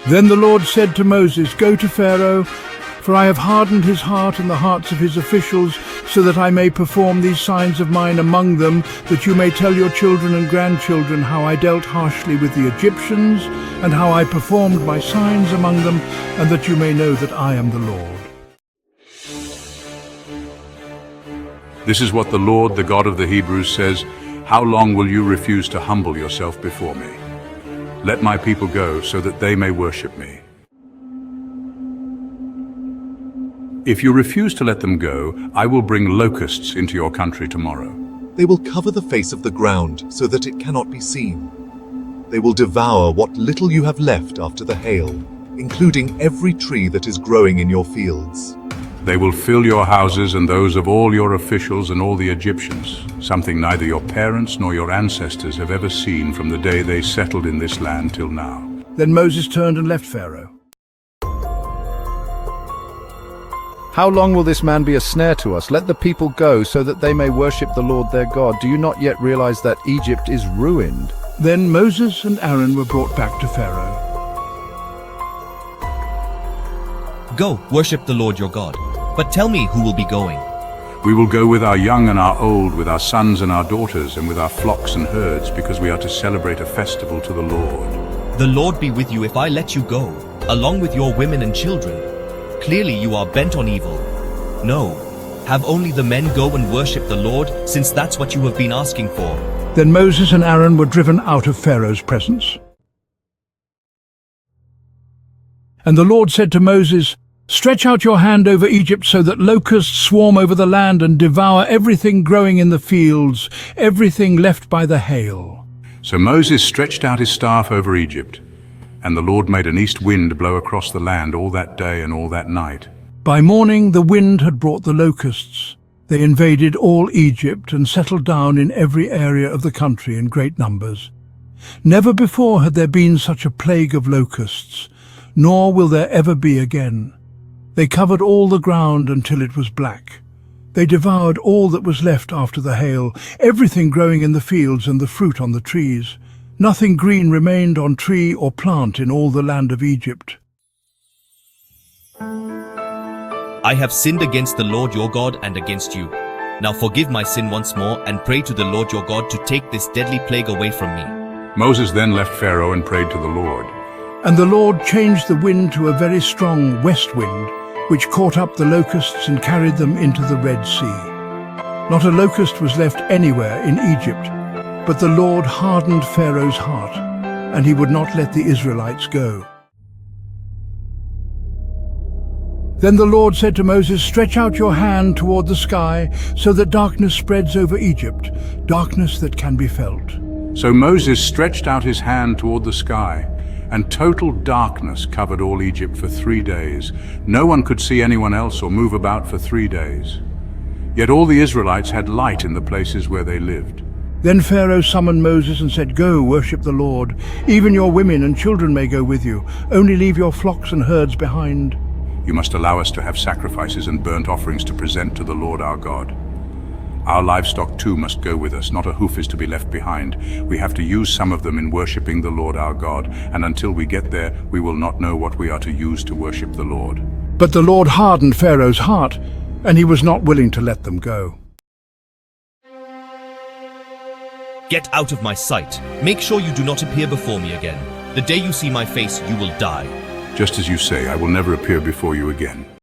Then the Lord said to Moses, "Go to Pharaoh, for I have hardened his heart and the hearts of his officials, so that I may perform these signs of mine among them, that you may tell your children and grandchildren how I dealt harshly with the Egyptians, and how I performed my signs among them, and that you may know that I am the Lord." This is what the Lord, the God of the Hebrews, says, "How long will you refuse to humble yourself before me? Let my people go so that they may worship me." If you refuse to let them go, I will bring locusts into your country tomorrow. They will cover the face of the ground so that it cannot be seen. They will devour what little you have left after the hail, including every tree that is growing in your fields. They will fill your houses and those of all your officials and all the Egyptians, something neither your parents nor your ancestors have ever seen from the day they settled in this land till now. Then Moses turned and left Pharaoh. How long will this man be a snare to us? Let the people go so that they may worship the Lord their God. Do you not yet realize that Egypt is ruined? Then Moses and Aaron were brought back to Pharaoh. Go, worship the Lord your God. But tell me who will be going. We will go with our young and our old, with our sons and our daughters, and with our flocks and herds, because we are to celebrate a festival to the Lord. The Lord be with you if I let you go, along with your women and children. Clearly you are bent on evil. No, have only the men go and worship the Lord, since that's what you have been asking for. Then Moses and Aaron were driven out of Pharaoh's presence. And the Lord said to Moses, "Stretch out your hand over Egypt so that locusts swarm over the land and devour everything growing in the fields, everything left by the hail." So Moses stretched out his staff over Egypt, and the Lord made an east wind blow across the land all that day and all that night. By morning the wind had brought the locusts. They invaded all Egypt and settled down in every area of the country in great numbers. Never before had there been such a plague of locusts, nor will there ever be again. They covered all the ground until it was black. They devoured all that was left after the hail, everything growing in the fields and the fruit on the trees. Nothing green remained on tree or plant in all the land of Egypt. I have sinned against the Lord your God and against you. Now forgive my sin once more and pray to the Lord your God to take this deadly plague away from me. Moses then left Pharaoh and prayed to the Lord. And the Lord changed the wind to a very strong west wind, which caught up the locusts and carried them into the Red Sea. Not a locust was left anywhere in Egypt, but the Lord hardened Pharaoh's heart, and he would not let the Israelites go. Then the Lord said to Moses, "Stretch out your hand toward the sky, so that darkness spreads over Egypt, darkness that can be felt." So Moses stretched out his hand toward the sky, and total darkness covered all Egypt for 3 days. No one could see anyone else or move about for 3 days. Yet all the Israelites had light in the places where they lived. Then Pharaoh summoned Moses and said, "Go, worship the Lord. Even your women and children may go with you. Only leave your flocks and herds behind." You must allow us to have sacrifices and burnt offerings to present to the Lord our God. Our livestock too must go with us, not a hoof is to be left behind. We have to use some of them in worshipping the Lord our God, and until we get there, we will not know what we are to use to worship the Lord. But the Lord hardened Pharaoh's heart, and he was not willing to let them go. Get out of my sight. Make sure you do not appear before me again. The day you see my face, you will die. Just as you say, I will never appear before you again.